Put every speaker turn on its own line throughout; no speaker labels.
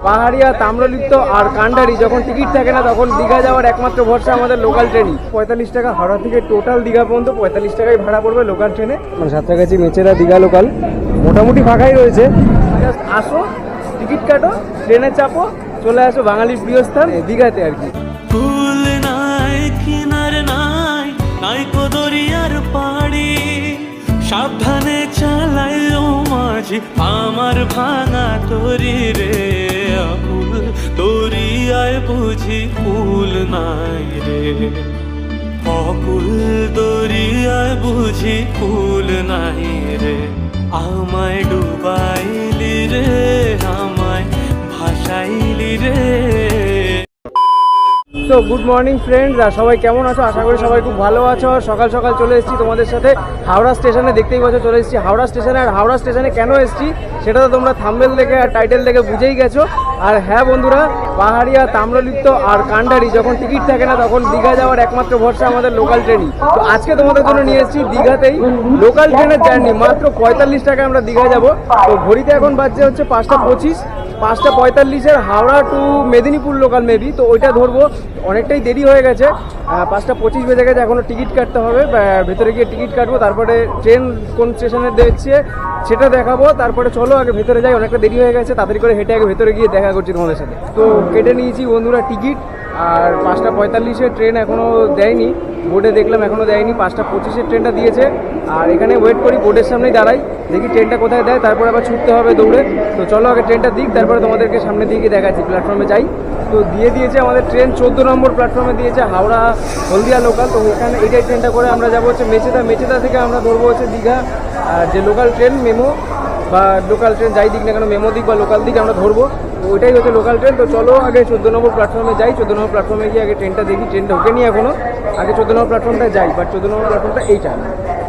পাহাড়িয়া, তাম্রলিপ্ত আর কান্ডারি যখন টিকিট থাকে না তখন দীঘা যাওয়ার একমাত্র ভরসা আমাদের লোকাল ট্রেনই। 45 টাকা হাওড়া থেকে টোটাল দীঘা পর্যন্ত 45 টাকায় ভাড়া পড়বে লোকাল ট্রেনে। মানে সাঁতরাগাছি মেচেদা দীঘা লোকাল মোটামুটি ফাঁকাই রয়েছে। জাস্ট আসো, টিকিট কাটো, ট্রেনে চাপো, চলে আসো বাঙালির প্রিয় স্থান দীঘাতে আর কি।
ফুল নাই কিনার নাই নাই কো দরিয়ার পাড়ি, সাবধানে চালাই ও মাঝি আমার ভাঙা তরি রে। আকুল দরিয়ায় বুঝি কুল নাই রে, অকুল দরিয়ায় বুঝি কুল নাই রে। আমায় ডুবাইলি রে, আমায় ভাসাইলি রে।
তো গুড মর্নিং ফ্রেন্ডস, আর সবাই কেমন আছো? আশা করি সবাই খুব ভালো আছো। সকাল সকাল চলে এসেছি তোমাদের সাথে হাওড়া স্টেশনে। দেখতেই পাচ্ছ চলে এসেছি হাওড়া স্টেশনে। আর হাওড়া স্টেশনে কেন এসেছি সেটা তো তোমরা থাম্বনেল দেখে আর টাইটেল দেখে বুঝেই গেছো। আর হ্যাঁ বন্ধুরা, পাহাড়িয়া, তাম্রলিপ্ত আর কান্ডারি যখন টিকিট থাকে না তখন দীঘা যাওয়ার একমাত্র ভরসা আমাদের লোকাল ট্রেনই। তো আজকে তোমাদের জন্য নিয়ে এসেছি দীঘাতেই লোকাল ট্রেনের জার্নি। মাত্র 45 টাকায় আমরা দীঘা যাব। তো ঘড়িতে এখন বাজছে হচ্ছে 5:25, 5:45 Howrah to Medinipur local maybe. তো ওইটা ধরবো, অনেকটাই দেরি হয়ে গেছে, 5:25 বেজে গেছে। এখনও টিকিট কাটতে হবে, ভেতরে গিয়ে টিকিট কাটবো, তারপরে ট্রেন কোন স্টেশনে দেখছে সেটা দেখাবো। তারপরে চলো আগে ভেতরে যাই, অনেকটা দেরি হয়ে গেছে, তাড়াতাড়ি করে হেঁটে আগে ভেতরে গিয়ে দেখা করছি তোমাদের সাথে। তো কেটে নিয়েছি বন্ধুরা টিকিট, আর 5:45 ট্রেন এখনও দেয়নি, বোর্ডে দেখলাম এখনও দেয়নি। 5:25 ট্রেনটা দিয়েছে, আর এখানে ওয়েট করি, বোর্ডের সামনেই দাঁড়াই, দেখি ট্রেনটা কোথায় দেয়, তারপরে আবার ছুটতে হবে দৌড়ে। তো চলো আগে ট্রেনটা দিক, তারপরে তোমাদেরকে সামনে দিয়ে গিয়ে দেখাচ্ছি, প্ল্যাটফর্মে যাই। তো দিয়ে দিয়েছে আমাদের ট্রেন 14 নম্বর প্ল্যাটফর্মে দিয়েছে, হাওড়া হলদিয়া লোকাল। তো এখানে এইটাই ট্রেনটা করে আমরা যাবো হচ্ছে মেচেদা। মেচেদা থেকে আমরা ধরবো হচ্ছে দীঘা, যে লোকাল ট্রেন মেমো বা লোকাল ট্রেন যাই দিক না কেন, মেমো দিক বা লোকাল দিক আমরা ধরবো। তো ওইটাই হচ্ছে লোকাল ট্রেন। তো চলো আগে 14 নম্বর প্ল্যাটফর্মে যাই। 14 নম্বর প্ল্যাটফর্মে গিয়ে আগে ট্রেনটা দেখি, ট্রেনটা ঢোকেনি এখনও, আগে 14 নম্বর প্ল্যাটফর্মটায় যাই। বাট 14 নম্বর প্ল্যাটফর্মটা এইটা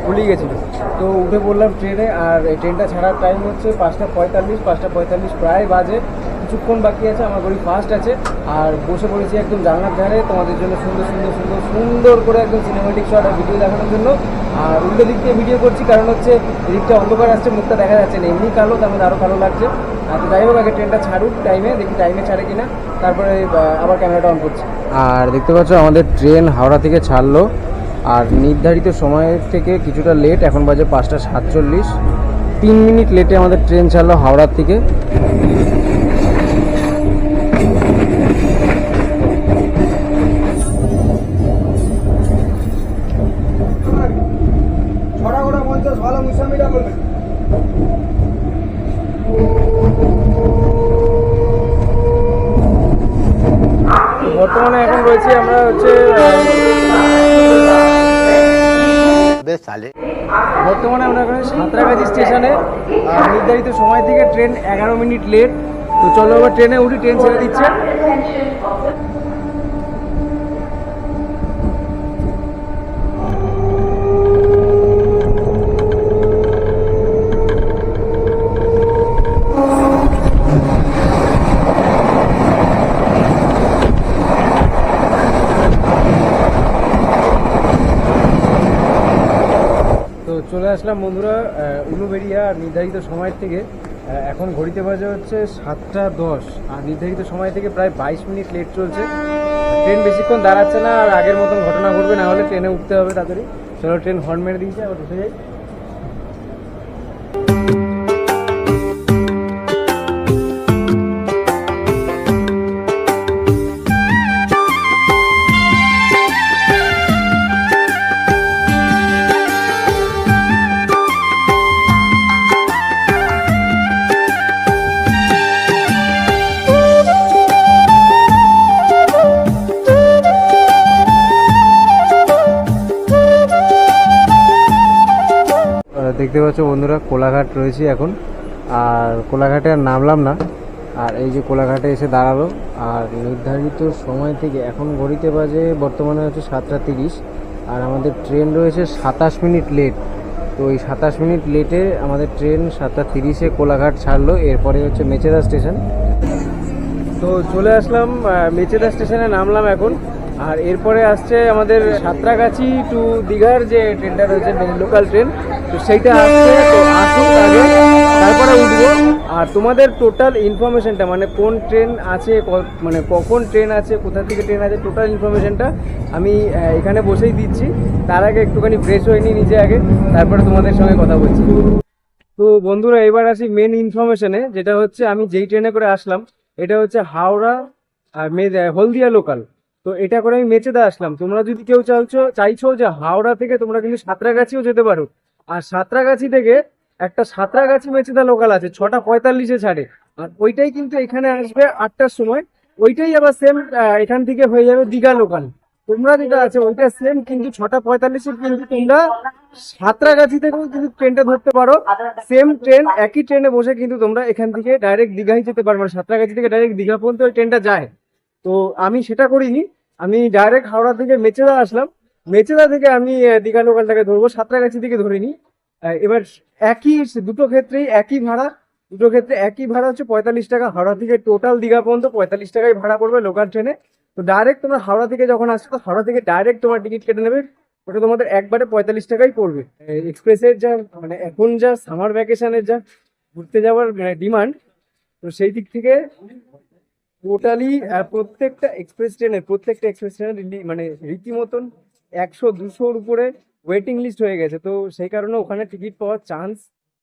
ভুলেই গেছিলো। তো উঠে পড়লাম ট্রেনে, আর এই ট্রেনটা ছাড়ার টাইম হচ্ছে 5:45। 5:45 প্রায় বাজে, কিছুক্ষণ বাকি আছে, আমার ঘড়ি ফাস্ট আছে। আর বসে পড়েছি একদম জানলার ধারে তোমাদের জন্য সুন্দর সুন্দর সুন্দর সুন্দর করে একদম সিনেমেটিক শট আর ভিডিও দেখানোর জন্য। আর উল্টো দিক দিয়ে ভিডিও করছি, কারণ হচ্ছে এদিকটা অন্ধকার আসছে, মুখটা দেখা যাচ্ছে না, এমনি কালো, তার মধ্যে আরও কালো লাগছে। তো যাই হোক, আগে ট্রেনটা ছাড়ুক টাইমে, দেখি টাইমে ছাড়ে কিনা, তারপরে আবার ক্যামেরাটা অন করছি। আর দেখতে পাচ্ছ আমাদের ট্রেন হাওড়া থেকে ছাড়লো, আর নির্ধারিত সময়ের থেকে কিছুটা লেট, এখন বাজে 5:47, 3 মিনিট লেটে আমাদের ট্রেন ছাড়লো হাওড়ার থেকে। বর্তমানে এখন রয়েছে আমরা হচ্ছে বর্তমানে আমরা এখানে সাঁতরাগাছি স্টেশনে। নির্ধারিত সময় থেকে ট্রেন 11 মিনিট লেট। তো চলো আবার ট্রেনে উঠি, ট্রেন ছেড়ে দিচ্ছে। চলে আসলাম বন্ধুরা উলুবেড়িয়া। নির্ধারিত সময় থেকে এখন ঘড়িতে বাজে হচ্ছে 7:10, আর নির্ধারিত সময় থেকে প্রায় 22 মিনিট লেট চলছে। ট্রেন বেশিক্ষণ দাঁড়াচ্ছে না, আর আগের মতন ঘটনা ঘটবে, না হলে ট্রেনে উঠতে হবে তাড়াতাড়ি। চলো ট্রেন হর্ন মেরে দিয়েছে, আবার উঠে যাই। দেখতে পাচ্ছ বন্ধুরা কোলাঘাট রয়েছে এখন, আর কোলাঘাটে আর নামলাম না। আর এই যে কোলাঘাটে এসে দাঁড়ালো, আর নির্ধারিত সময় থেকে এখন ঘড়িতে বাজে বর্তমানে হচ্ছে 7:30, আর আমাদের ট্রেন রয়েছে 27 মিনিট লেট। তো এই 27 মিনিট লেটে আমাদের ট্রেন 7:30 কোলাঘাট ছাড়লো। এরপরে হচ্ছে মেচেদা স্টেশন। তো চলে আসলাম মেচেদা স্টেশনে, নামলাম এখন। আর এরপরে আসছে আমাদের সাঁতরাগাছি টু দীঘার যে ট্রেনটা রয়েছে লোকাল ট্রেন, তো সেইটা আসছে। তো আসুক আগে, তারপরে উঠবো। আর তোমাদের টোটাল ইনফরমেশনটা মানে কোন ট্রেন আছে, মানে কখন ট্রেন আছে, কোথা থেকে ট্রেন আছে, টোটাল ইনফরমেশনটা আমি এখানে বসেই দিচ্ছি। তার আগে একটুখানি ফ্রেশ হয়ে নিই নিজে আগে, তারপরে তোমাদের সঙ্গে কথা বলছি। তো বন্ধুরা এবার আসি মেন ইনফরমেশনে, যেটা হচ্ছে আমি যেই ট্রেনে করে আসলাম এটা হচ্ছে হাওড়া আর হলদিয়া লোকাল। তো এটা করে আমি মেচেদা আসলাম। তোমরা যদি কেউ চাইছো যে হাওড়া থেকে তোমরা কিন্তু সাঁতরাগাছিও যেতে পারো। আর সাঁতরাগাছি থেকে একটা সাঁতরাগাছি মেচেদা লোকাল আছে, 6:45-এ ছাড়ে। আর ওইটাই কিন্তু এখানে আসবে 8টার সময়। ওইটাই আবার সেম এখান থেকে হয়ে যাবে দীঘা লোকাল। তোমরা যেটা আছে ওইটা সেম, কিন্তু 6:45-এ কিন্তু তোমরা সাঁতরাগাছি থেকেও কিন্তু ট্রেনটা ধরতে পারো। সেম ট্রেন, একই ট্রেনে বসে কিন্তু তোমরা এখান থেকে ডাইরেক্ট দীঘায় যেতে পারো। মানে সাঁতরাগাছি থেকে ডাইরেক্ট দীঘা পর্যন্ত ওই ট্রেনটা যায়। তো আমি সেটা করিনি, আমি ডাইরেক্ট হাওড়া থেকে মেচেদা আসলাম। মেচেদা থেকে আমি দীঘা লোকালটাকে ধরবো, সাঁতরাগাছি থেকে ধরিনি। এবার দুটো ক্ষেত্রেই একই ভাড়া, হচ্ছে 45 টাকা। হাওড়া থেকে টোটাল দীঘা পর্যন্ত 45 টাকায় ভাড়া পড়বে লোকাল ট্রেনে। তো ডাইরেক্ট তোমরা হাওড়া থেকে যখন আসছো, তো হাওড়া থেকে ডাইরেক্ট তোমার টিকিট কেটে নেবে, ওটা তোমাদের একবারে 45 টাকাই পড়বে। এক্সপ্রেসের যা মানে এখন যা সামার ভ্যাকেশনের যা ঘুরতে যাওয়ার ডিমান্ড, তো সেই দিক থেকে টোটালি প্রত্যেকটা এক্সপ্রেস ট্রেনের মানে রীতিমতন 100-200-র উপরে ওয়েটিং লিস্ট হয়ে গেছে। তো সেই কারণে ওখানে টিকিট পাওয়ার চান্স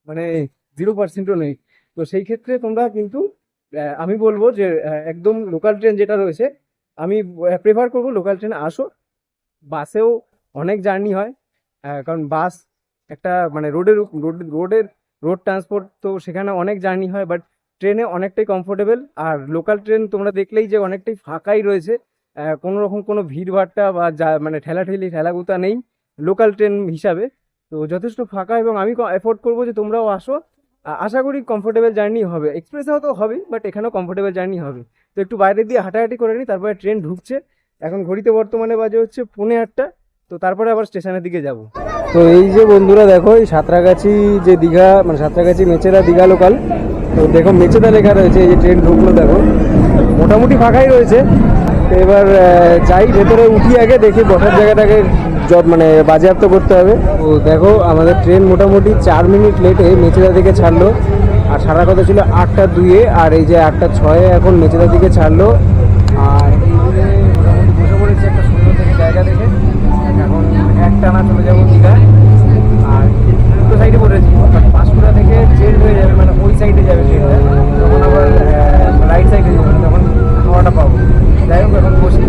মানে 0%ও নেই। তো সেই ক্ষেত্রে তোমরা কিন্তু আমি বলবো যে একদম লোকাল ট্রেন যেটা রয়েছে, আমি প্রেফার করবো লোকাল ট্রেনে আসো। বাসেও অনেক জার্নি হয়, কারণ বাস একটা মানে রোড ট্রান্সপোর্ট, তো সেখানে অনেক জার্নি হয়। বাট ট্রেনে অনেকটাই কমফোর্টেবল। আর লোকাল ট্রেন তোমরা দেখলেই যে অনেকটাই ফাঁকাই রয়েছে, কোনো রকম কোনো ভিড়ভাট্টা বা মানে ঠেলাগুতা নেই লোকাল ট্রেন হিসাবে। তো যথেষ্ট ফাঁকা, এবং আমি এফোর্ড করবো যে তোমরাও আসো। আশা করি কমফোর্টেবল জার্নি হবে। এক্সপ্রেসেও তো হবে, বাট এখানেও কমফোর্টেবল জার্নি হবে। তো একটু বাইরে দিয়ে হাঁটাহাঁটি করে নিই, তারপরে ট্রেন ঢুকছে। এখন ঘড়িতে বর্তমানে বাজে হচ্ছে 8:45, তো তারপরে আবার স্টেশনের দিকে যাব। তো এই যে বন্ধুরা দেখো, এই সাঁতরাগাছি যে দীঘা মানে সাঁতরাগাছি মেচেদা দীঘা লোকাল, তো দেখো মেচেদা লেখা রয়েছে। এই যে ট্রেন ঢুকলো, দেখো মোটামুটি ফাঁকাই রয়েছে। তো এবার যাই ভেতরে, উঠি আগে, দেখি বসার জায়গাটাকে মানে বাজেয়াপ্ত করতে হবে। তো দেখো আমাদের ট্রেন মোটামুটি 4 মিনিট লেটে মেচেদা থেকে ছাড়লো। আর সারা কথা ছিল 8:02-এ, আর এই যে 8:06-এ এখন মেচেদা থেকে ছাড়লো। আর এইদিকে মোটামুটি বসে পড়েছে একটা সুন্দর থেকে জায়গা দেখে। এখন একটানা চলে যাবো দীঘা। আর দুটো সাইডে পড়েছি, পাঁশকুড়া থেকে চেঞ্জ হয়ে যাবে, মানে ওই সাইডে যাবে ট্রেনটা, তখন আবার রাইট সাইডে যাবে, তখন হাওয়াটা পাবো। যাই হোক এখন বসি,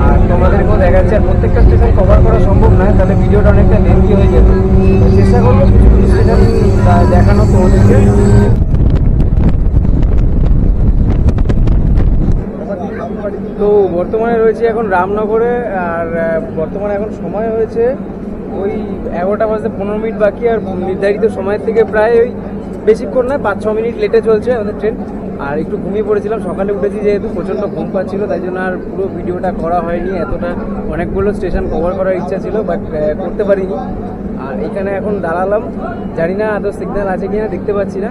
আর তোমাদেরকেও দেখাচ্ছি। আর প্রত্যেকটা স্টেশন কভার করা সম্ভব নয়, তাহলে ভিডিওটা অনেকটা লেন্থি হয়ে যাবে। চেষ্টা করবো কিছু কিছু স্টেশন দেখানো তোমাদেরকে। তো বর্তমানে রয়েছে এখন রামনগরে। আর বর্তমানে এখন সময় হয়েছে ওই 11টা বাজতে 15 মিনিট বাকি। আর নির্ধারিত সময়ের থেকে প্রায় ওই বেশিক্ষণ নয়, 5-6 মিনিট লেটে চলছে আমাদের ট্রেন। আর একটু ঘুমিয়ে পড়েছিলাম, সকালে উঠেছি যেহেতু প্রচণ্ড ঘুম পাচ্ছিল, তাই জন্য আর পুরো ভিডিওটা করা হয়নি। এতটা অনেকগুলো স্টেশন কভার করার ইচ্ছা ছিল, বাট করতে পারিনি। আর এখানে এখন দাঁড়ালাম, জানি না আদৌ সিগন্যাল আছে কিনা, দেখতে পাচ্ছি না।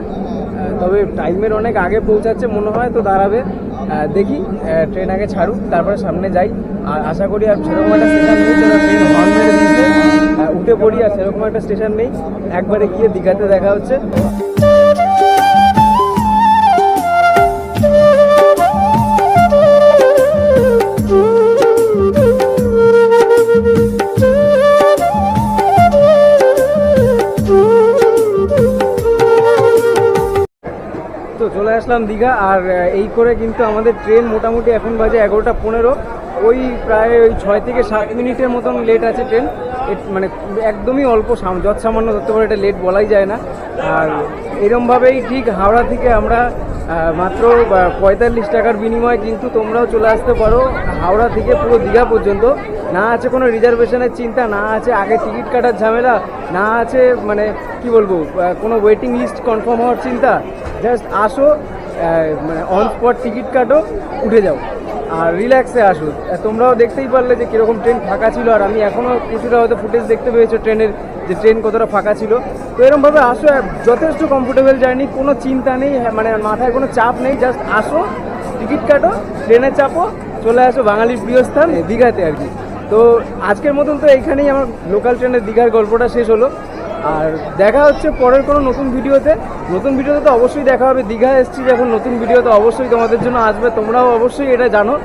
তবে টাইমের অনেক আগে পৌঁছাচ্ছে মনে হয়, তো দাঁড়াবে। দেখি ট্রেন আগে ছাড়ুক, তারপরে সামনে যাই। আর আশা করি আর সেরকম একটা স্টেশন নেই, ট্রেন হর্ন মেরে দিয়েছে, উঠে পড়ি। আর সেরকম একটা স্টেশন নেই, একবারে গিয়ে দীঘাতে দেখা হচ্ছে। তো চলে আসলাম দীঘা। আর এই করে কিন্তু আমাদের ট্রেন মোটামুটি এখন বাজে 11:15, ওই প্রায় ওই 6 থেকে 7 মিনিটের মতন লেট আছে ট্রেন। মানে একদমই অল্প, সামান্য ধরতে পারে, এটা লেট বলাই যায় না। আর এরমভাবেই ঠিক হাওড়া থেকে আমরা মাত্র 45 টাকার বিনিময়ে কিন্তু তোমরাও চলে আসতে পারো হাওড়া থেকে পুরো দীঘা পর্যন্ত। না আছে কোনো রিজার্ভেশনের চিন্তা, না আছে আগে টিকিট কাটার ঝামেলা, না আছে মানে কি বলবো কোনো ওয়েটিং লিস্ট কনফার্ম হওয়ার চিন্তা। জাস্ট আসো, মানে অন স্পট টিকিট কাটো, উঠে যাও, আর রিল্যাক্সে আসো। তোমরাও দেখতেই পারলে যে কীরকম ট্রেন ফাঁকা ছিল। আর আমি এখনও কিছুটা হয়তো ফুটেজ দেখতে পেয়েছো ট্রেনের, যে ট্রেন কতটা ফাঁকা ছিল। তো এরকমভাবে আসো, যথেষ্ট কমফোর্টেবল জার্নি, কোনো চিন্তা নেই, মানে মাথায় কোনো চাপ নেই। জাস্ট আসো, টিকিট কাটো, ট্রেনে চাপো, চলে আসো বাঙালির প্রিয় স্থান দীঘাতে আর কি। তো আজকের মতন তো এইখানেই আমার লোকাল ট্রেনের দীঘার গল্পটা শেষ হলো। আর দেখা হচ্ছে পরের কোনো নতুন ভিডিওতে। নতুন ভিডিওতে তো অবশ্যই দেখা হবে, দীঘা এসেছি যখন নতুন ভিডিও তো অবশ্যই তোমাদের জন্য আসবে, তোমরাও অবশ্যই এটা জানো।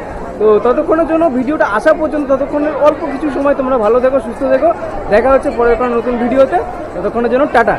তো ততক্ষণের জন্য ভিডিওটা আসা পর্যন্ত ততক্ষণের অল্প কিছু সময় তোমরা ভালো থেকো, সুস্থ থেকো। দেখা হচ্ছে পরের কোনো নতুন ভিডিওতে, ততক্ষণের জন্য টাটা।